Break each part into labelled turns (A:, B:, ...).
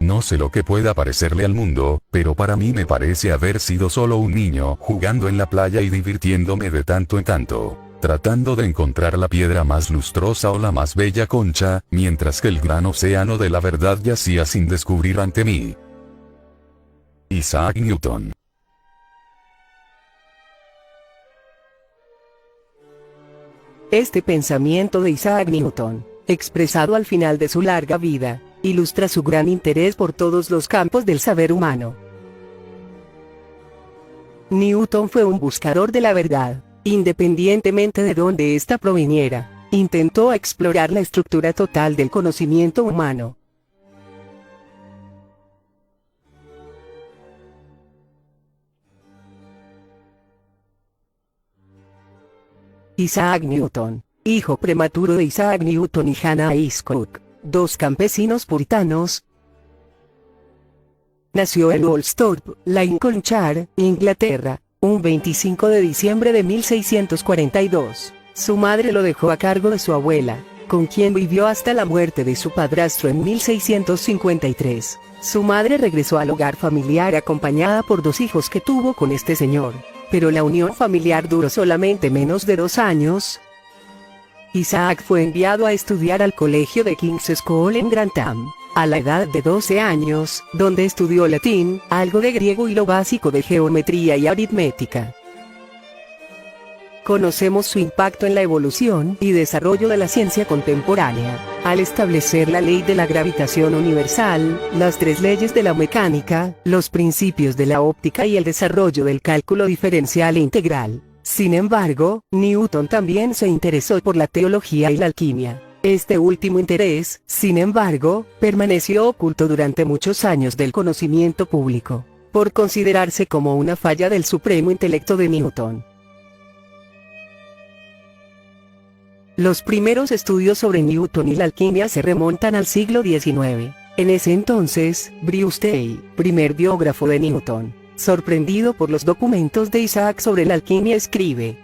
A: No sé lo que pueda parecerle al mundo, pero para mí me parece haber sido solo un niño jugando en la playa y divirtiéndome de tanto en tanto, tratando de encontrar la piedra más lustrosa o la más bella concha, mientras que el gran océano de la verdad yacía sin descubrir ante mí. Isaac Newton.
B: Este pensamiento de Isaac Newton, expresado al final de su larga vida, ilustra su gran interés por todos los campos del saber humano. Newton fue un buscador de la verdad, independientemente de dónde ésta proviniera. Intentó explorar la estructura total del conocimiento humano. Isaac Newton, hijo prematuro de Isaac Newton y Hannah Hiscock, dos campesinos puritanos, nació en Woolsthorpe, Lincolnshire, Inglaterra, un 25 de diciembre de 1642. Su madre lo dejó a cargo de su abuela, con quien vivió hasta la muerte de su padrastro en 1653. Su madre regresó al hogar familiar acompañada por dos hijos que tuvo con este señor, pero la unión familiar duró solamente menos de 2 años. Isaac fue enviado a estudiar al colegio de King's School en Grantham, a la edad de 12 años, donde estudió latín, algo de griego y lo básico de geometría y aritmética. Conocemos su impacto en la evolución y desarrollo de la ciencia contemporánea, al establecer la ley de la gravitación universal, las 3 leyes de la mecánica, los principios de la óptica y el desarrollo del cálculo diferencial e integral. Sin embargo, Newton también se interesó por la teología y la alquimia. Este último interés, sin embargo, permaneció oculto durante muchos años del conocimiento público, por considerarse como una falla del supremo intelecto de Newton. Los primeros estudios sobre Newton y la alquimia se remontan al siglo XIX. En ese entonces, Brewster, primer biógrafo de Newton, sorprendido por los documentos de Isaac sobre la alquimia, escribe: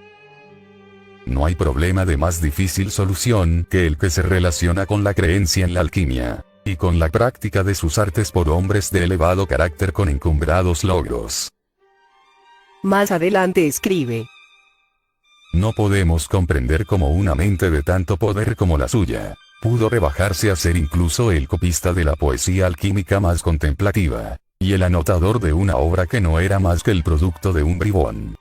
A: No hay problema de más difícil solución que el que se relaciona con la creencia en la alquimia, y con la práctica de sus artes por hombres de elevado carácter con encumbrados logros.
B: Más adelante escribe:
A: No podemos comprender cómo una mente de tanto poder como la suya, pudo rebajarse a ser incluso el copista de la poesía alquímica más contemplativa, y el anotador de una obra que no era más que el producto de un bribón.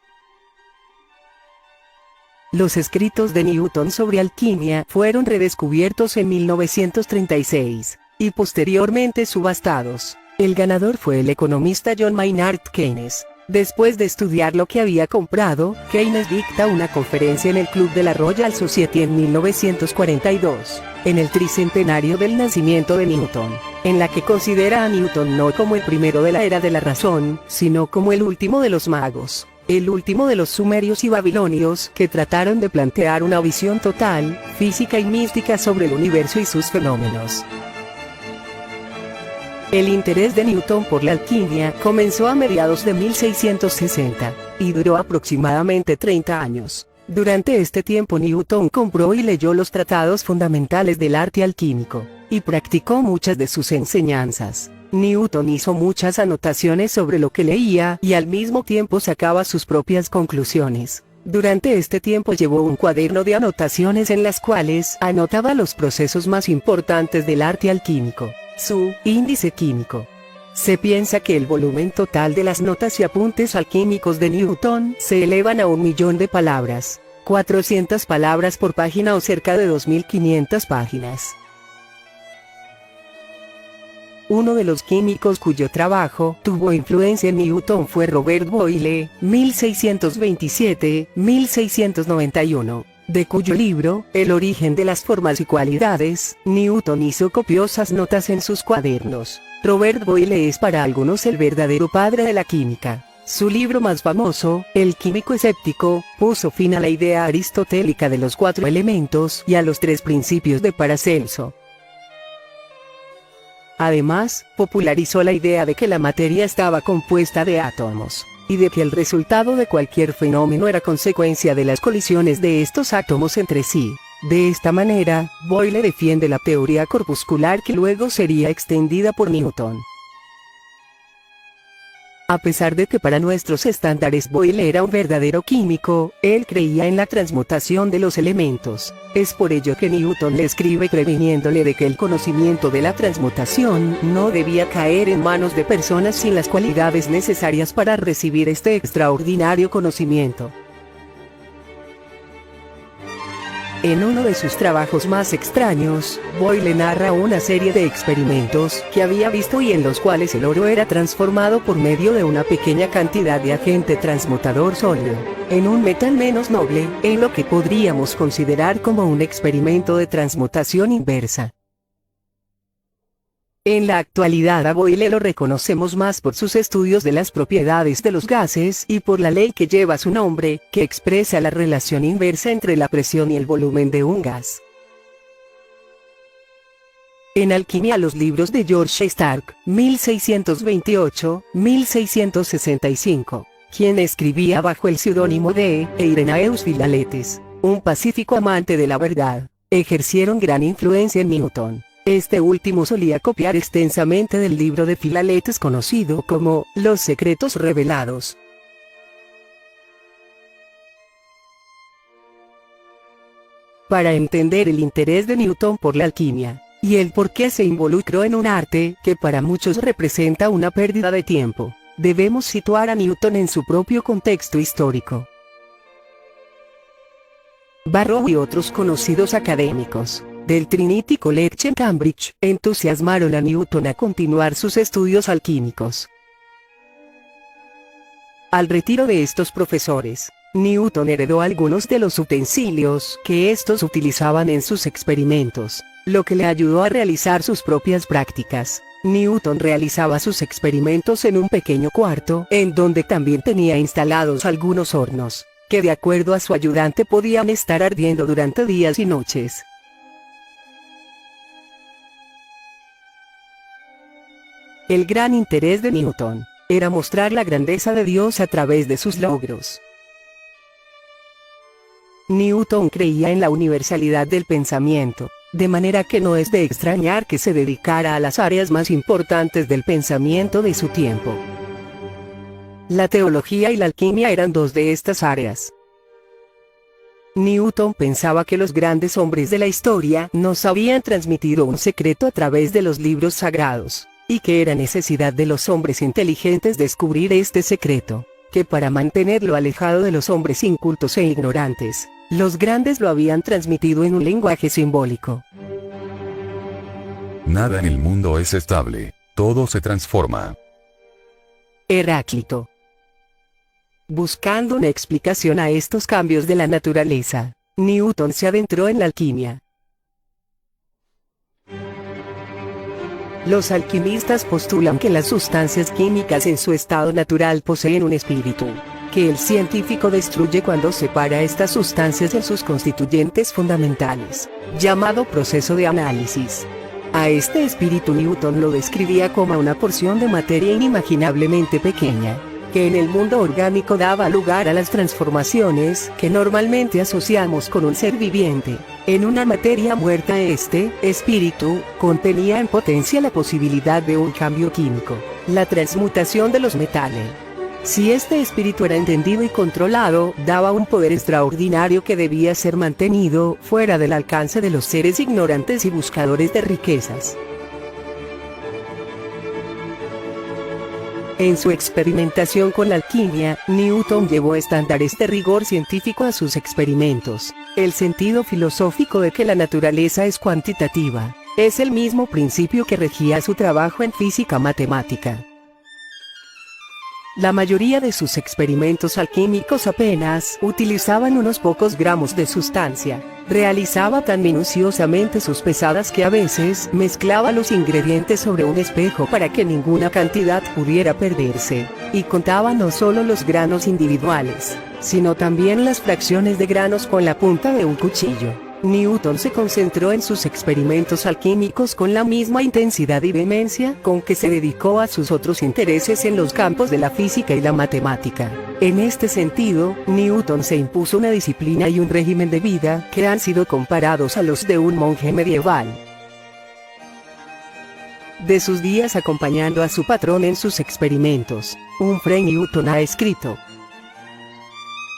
B: Los escritos de Newton sobre alquimia fueron redescubiertos en 1936, y posteriormente subastados. El ganador fue el economista John Maynard Keynes. Después de estudiar lo que había comprado, Keynes dicta una conferencia en el Club de la Royal Society en 1942, en el tricentenario del nacimiento de Newton, en la que considera a Newton no como el primero de la era de la razón, sino como el último de los magos, el último de los sumerios y babilonios que trataron de plantear una visión total, física y mística sobre el universo y sus fenómenos. El interés de Newton por la alquimia comenzó a mediados de 1660, y duró aproximadamente 30 años. Durante este tiempo Newton compró y leyó los tratados fundamentales del arte alquímico, y practicó muchas de sus enseñanzas. Newton hizo muchas anotaciones sobre lo que leía y al mismo tiempo sacaba sus propias conclusiones. Durante este tiempo llevó un cuaderno de anotaciones en las cuales anotaba los procesos más importantes del arte alquímico, su índice químico. Se piensa que el volumen total de las notas y apuntes alquímicos de Newton se elevan a 1.000.000 de palabras, 400 palabras por página o cerca de 2.500 páginas. Uno de los químicos cuyo trabajo tuvo influencia en Newton fue Robert Boyle, 1627-1691. De cuyo libro, El origen de las formas y cualidades, Newton hizo copiosas notas en sus cuadernos. Robert Boyle es para algunos el verdadero padre de la química. Su libro más famoso, El químico escéptico, puso fin a la idea aristotélica de los 4 elementos y a los 3 principios de Paracelso. Además, popularizó la idea de que la materia estaba compuesta de átomos, y de que el resultado de cualquier fenómeno era consecuencia de las colisiones de estos átomos entre sí. De esta manera, Boyle defiende la teoría corpuscular que luego sería extendida por Newton. A pesar de que para nuestros estándares Boyle era un verdadero químico, él creía en la transmutación de los elementos. Es por ello que Newton le escribe previniéndole de que el conocimiento de la transmutación no debía caer en manos de personas sin las cualidades necesarias para recibir este extraordinario conocimiento. En uno de sus trabajos más extraños, Boyle narra una serie de experimentos que había visto y en los cuales el oro era transformado por medio de una pequeña cantidad de agente transmutador sólido en un metal menos noble, en lo que podríamos considerar como un experimento de transmutación inversa. En la actualidad a Boyle lo reconocemos más por sus estudios de las propiedades de los gases y por la ley que lleva su nombre, que expresa la relación inversa entre la presión y el volumen de un gas. En alquimia los libros de George Stark, 1628-1665, quien escribía bajo el seudónimo de Irenaeus Filaletes, un pacífico amante de la verdad, ejercieron gran influencia en Newton. Este último solía copiar extensamente del libro de Filaletes conocido como Los Secretos Revelados. Para entender el interés de Newton por la alquimia, y el por qué se involucró en un arte que para muchos representa una pérdida de tiempo, debemos situar a Newton en su propio contexto histórico. Barrow y otros conocidos académicos del Trinity College en Cambridge entusiasmaron a Newton a continuar sus estudios alquímicos. Al retiro de estos profesores, Newton heredó algunos de los utensilios que estos utilizaban en sus experimentos, lo que le ayudó a realizar sus propias prácticas. Newton realizaba sus experimentos en un pequeño cuarto, en donde también tenía instalados algunos hornos, que de acuerdo a su ayudante podían estar ardiendo durante días y noches. El gran interés de Newton era mostrar la grandeza de Dios a través de sus logros. Newton creía en la universalidad del pensamiento, de manera que no es de extrañar que se dedicara a las áreas más importantes del pensamiento de su tiempo. La teología y la alquimia eran dos de estas áreas. Newton pensaba que los grandes hombres de la historia nos habían transmitido un secreto a través de los libros sagrados, y que era necesidad de los hombres inteligentes descubrir este secreto, que para mantenerlo alejado de los hombres incultos e ignorantes, los grandes lo habían transmitido en un lenguaje simbólico.
A: Nada en el mundo es estable, todo se transforma.
B: Heráclito. Buscando una explicación a estos cambios de la naturaleza, Newton se adentró en la alquimia. Los alquimistas postulan que las sustancias químicas en su estado natural poseen un espíritu, que el científico destruye cuando separa estas sustancias de sus constituyentes fundamentales, llamado proceso de análisis. A este espíritu Newton lo describía como una porción de materia inimaginablemente pequeña, que en el mundo orgánico daba lugar a las transformaciones que normalmente asociamos con un ser viviente. En una materia muerta este espíritu contenía en potencia la posibilidad de un cambio químico, la transmutación de los metales. Si este espíritu era entendido y controlado, daba un poder extraordinario que debía ser mantenido fuera del alcance de los seres ignorantes y buscadores de riquezas. En su experimentación con la alquimia, Newton llevó estándares de rigor científico a sus experimentos. El sentido filosófico de que la naturaleza es cuantitativa es el mismo principio que regía su trabajo en física matemática. La mayoría de sus experimentos alquímicos apenas utilizaban unos pocos gramos de sustancia. Realizaba tan minuciosamente sus pesadas que a veces mezclaba los ingredientes sobre un espejo para que ninguna cantidad pudiera perderse, y contaba no solo los granos individuales, sino también las fracciones de granos con la punta de un cuchillo. Newton se concentró en sus experimentos alquímicos con la misma intensidad y vehemencia con que se dedicó a sus otros intereses en los campos de la física y la matemática. En este sentido, Newton se impuso una disciplina y un régimen de vida que han sido comparados a los de un monje medieval. De sus días acompañando a su patrón en sus experimentos, Humphrey Newton ha escrito.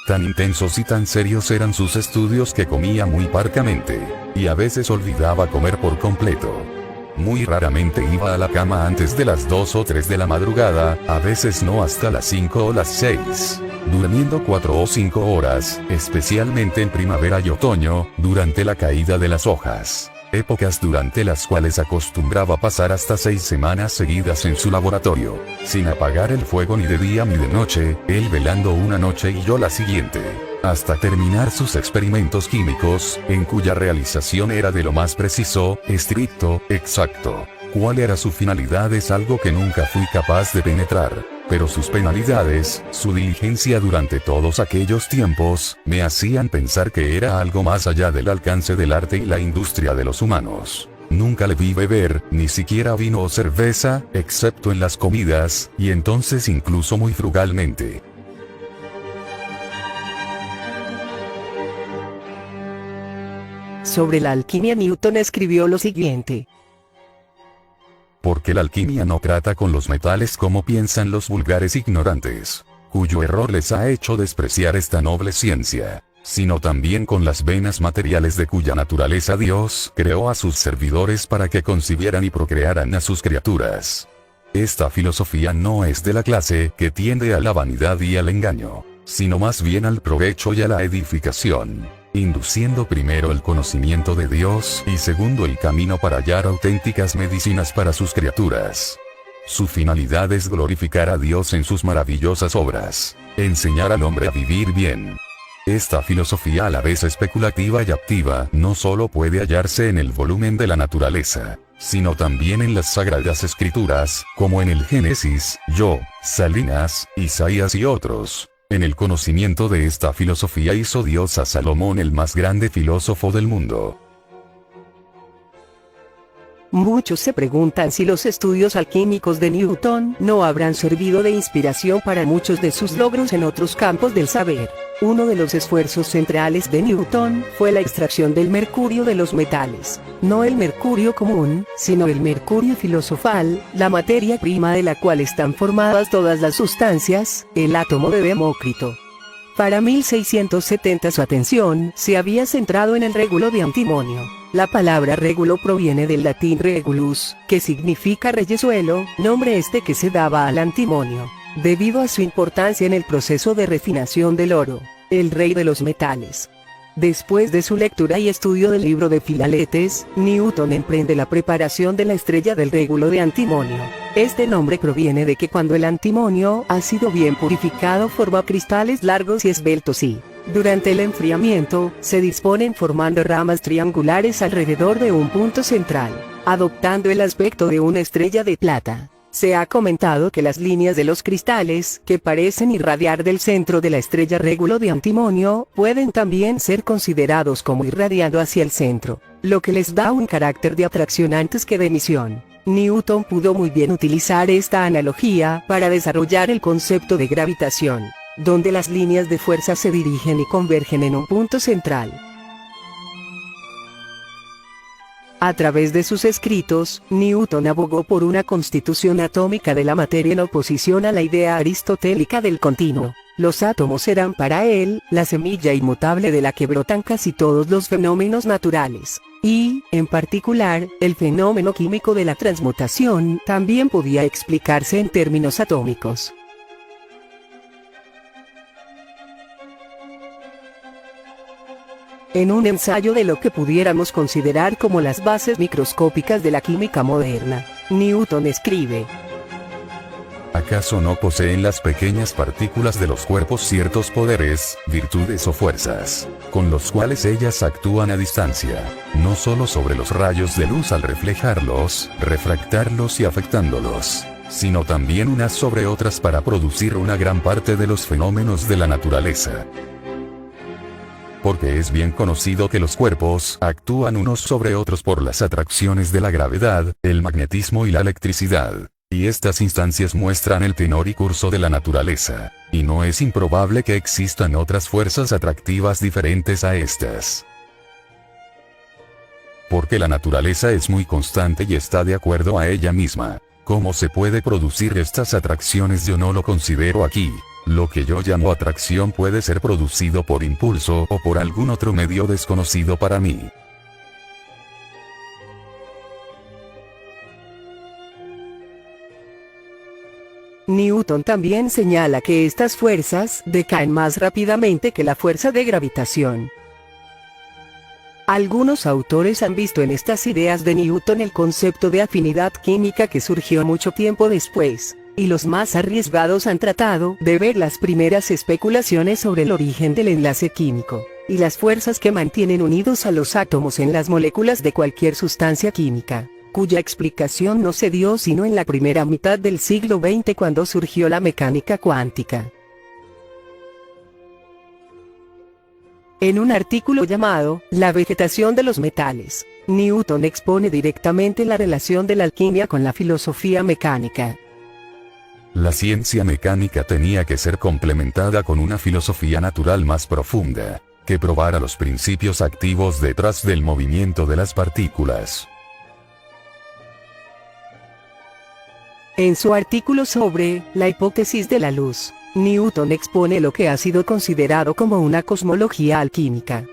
A: Tan intensos y tan serios eran sus estudios que comía muy parcamente, y a veces olvidaba comer por completo. Muy raramente iba a la cama antes de las 2 o 3 de la madrugada, a veces no hasta las 5 o las 6, durmiendo 4 o 5 horas, especialmente en primavera y otoño, durante la caída de las hojas. Épocas durante las cuales acostumbraba pasar hasta 6 semanas seguidas en su laboratorio, sin apagar el fuego ni de día ni de noche, él velando una noche y yo la siguiente, hasta terminar sus experimentos químicos, en cuya realización era de lo más preciso, estricto, exacto. ¿Cuál era su finalidad? Es algo que nunca fui capaz de penetrar, pero sus penalidades, su diligencia durante todos aquellos tiempos, me hacían pensar que era algo más allá del alcance del arte y la industria de los humanos. Nunca le vi beber, ni siquiera vino o cerveza, excepto en las comidas, y entonces incluso muy frugalmente.
B: Sobre la alquimia, Newton escribió lo siguiente.
A: Porque la alquimia no trata con los metales como piensan los vulgares ignorantes, cuyo error les ha hecho despreciar esta noble ciencia, sino también con las venas materiales de cuya naturaleza Dios creó a sus servidores para que concibieran y procrearan a sus criaturas. Esta filosofía no es de la clase que tiende a la vanidad y al engaño, sino más bien al provecho y a la edificación, induciendo primero el conocimiento de Dios y segundo el camino para hallar auténticas medicinas para sus criaturas. Su finalidad es glorificar a Dios en sus maravillosas obras, enseñar al hombre a vivir bien. Esta filosofía, a la vez especulativa y activa, no solo puede hallarse en el volumen de la naturaleza, sino también en las sagradas escrituras, como en el Génesis, Job, Salinas, Isaías y otros. En el conocimiento de esta filosofía hizo Dios a Salomón el más grande filósofo del mundo.
B: Muchos se preguntan si los estudios alquímicos de Newton no habrán servido de inspiración para muchos de sus logros en otros campos del saber. Uno de los esfuerzos centrales de Newton fue la extracción del mercurio de los metales. No el mercurio común, sino el mercurio filosofal, la materia prima de la cual están formadas todas las sustancias, el átomo de Demócrito. Para 1670 su atención se había centrado en el régulo de antimonio. La palabra régulo proviene del latín regulus, que significa reyezuelo, nombre que se daba al antimonio, debido a su importancia en el proceso de refinación del oro, el rey de los metales. Después de su lectura y estudio del libro de Filaletes, Newton emprende la preparación de la estrella del régulo de antimonio. Este nombre proviene de que cuando el antimonio ha sido bien purificado forma cristales largos y esbeltos y, durante el enfriamiento, se disponen formando ramas triangulares alrededor de un punto central, adoptando el aspecto de una estrella de plata. Se ha comentado que las líneas de los cristales, que parecen irradiar del centro de la estrella régulo de antimonio, pueden también ser considerados como irradiando hacia el centro, lo que les da un carácter de atracción antes que de emisión. Newton pudo muy bien utilizar esta analogía para desarrollar el concepto de gravitación, donde las líneas de fuerza se dirigen y convergen en un punto central. A través de sus escritos, Newton abogó por una constitución atómica de la materia en oposición a la idea aristotélica del continuo. Los átomos eran para él, la semilla inmutable de la que brotan casi todos los fenómenos naturales. Y, en particular, el fenómeno químico de la transmutación también podía explicarse en términos atómicos. En un ensayo de lo que pudiéramos considerar como las bases microscópicas de la química moderna, Newton escribe:
A: ¿Acaso no poseen las pequeñas partículas de los cuerpos ciertos poderes, virtudes o fuerzas, con los cuales ellas actúan a distancia, no solo sobre los rayos de luz al reflejarlos, refractarlos y afectándolos, sino también unas sobre otras para producir una gran parte de los fenómenos de la naturaleza? Porque es bien conocido que los cuerpos actúan unos sobre otros por las atracciones de la gravedad, el magnetismo y la electricidad. Y estas instancias muestran el tenor y curso de la naturaleza, y no es improbable que existan otras fuerzas atractivas diferentes a estas. Porque la naturaleza es muy constante y está de acuerdo a ella misma. ¿Cómo se puede producir estas atracciones? Yo no lo considero aquí. Lo que yo llamo atracción puede ser producido por impulso o por algún otro medio desconocido para mí.
B: Newton también señala que estas fuerzas decaen más rápidamente que la fuerza de gravitación. Algunos autores han visto en estas ideas de Newton el concepto de afinidad química que surgió mucho tiempo después, y los más arriesgados han tratado de ver las primeras especulaciones sobre el origen del enlace químico, y las fuerzas que mantienen unidos a los átomos en las moléculas de cualquier sustancia química, cuya explicación no se dio sino en la primera mitad del siglo XX cuando surgió la mecánica cuántica. En un artículo llamado La vegetación de los metales, Newton expone directamente la relación de la alquimia con la filosofía mecánica.
A: La ciencia mecánica tenía que ser complementada con una filosofía natural más profunda, que probara los principios activos detrás del movimiento de las partículas.
B: En su artículo sobre la hipótesis de la luz, Newton expone lo que ha sido considerado como una cosmología alquímica.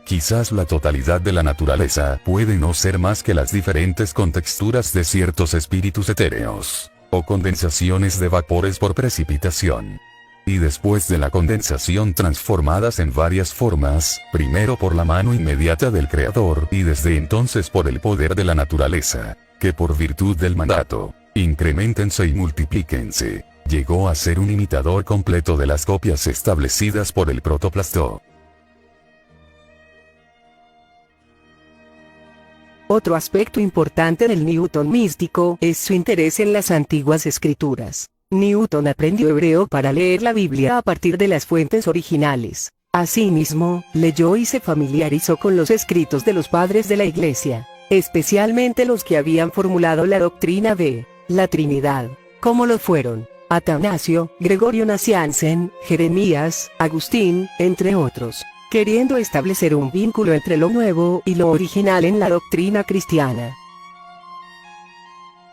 A: Quizás la totalidad de la naturaleza puede no ser más que las diferentes contexturas de ciertos espíritus etéreos, o condensaciones de vapores por precipitación. Y después de la condensación transformadas en varias formas, primero por la mano inmediata del Creador y desde entonces por el poder de la naturaleza, que por virtud del mandato, increméntense y multiplíquense, llegó a ser un imitador completo de las copias establecidas por el protoplasto.
B: Otro aspecto importante del Newton místico es su interés en las antiguas escrituras. Newton aprendió hebreo para leer la Biblia a partir de las fuentes originales. Asimismo, leyó y se familiarizó con los escritos de los padres de la Iglesia, especialmente los que habían formulado la doctrina de la Trinidad, como lo fueron Atanasio, Gregorio Naciancen, Jeremías, Agustín, entre otros, queriendo establecer un vínculo entre lo nuevo y lo original en la doctrina cristiana.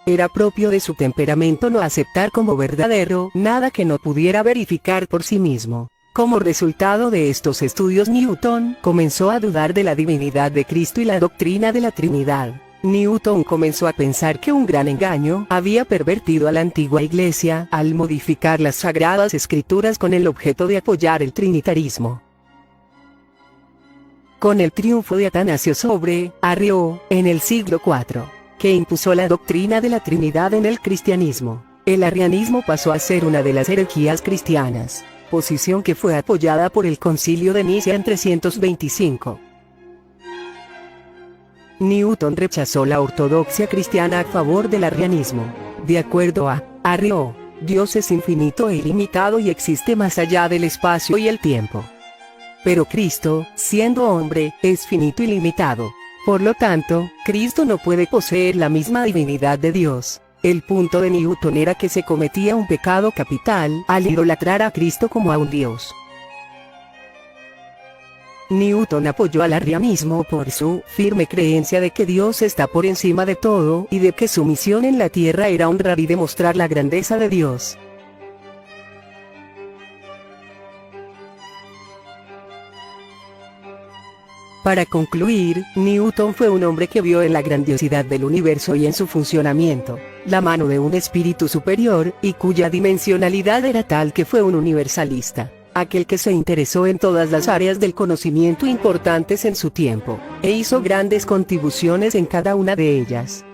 B: Era propio de su temperamento no aceptar como verdadero nada que no pudiera verificar por sí mismo. Como resultado de estos estudios, Newton comenzó a dudar de la divinidad de Cristo y la doctrina de la Trinidad. Newton comenzó a pensar que un gran engaño había pervertido a la antigua Iglesia al modificar las Sagradas Escrituras con el objeto de apoyar el trinitarismo. Con el triunfo de Atanasio sobre Arrio, en el siglo IV, que impuso la doctrina de la Trinidad en el cristianismo, el arrianismo pasó a ser una de las herejías cristianas, posición que fue apoyada por el Concilio de Nicea en 325. Newton rechazó la ortodoxia cristiana a favor del arrianismo. De acuerdo a Arrio, Dios es infinito e ilimitado y existe más allá del espacio y el tiempo. Pero Cristo, siendo hombre, es finito y limitado. Por lo tanto, Cristo no puede poseer la misma divinidad de Dios. El punto de Newton era que se cometía un pecado capital al idolatrar a Cristo como a un Dios. Newton apoyó al arrianismo por su firme creencia de que Dios está por encima de todo y de que su misión en la tierra era honrar y demostrar la grandeza de Dios. Para concluir, Newton fue un hombre que vio en la grandiosidad del universo y en su funcionamiento la mano de un espíritu superior, y cuya dimensionalidad era tal que fue un universalista, aquel que se interesó en todas las áreas del conocimiento importantes en su tiempo, e hizo grandes contribuciones en cada una de ellas.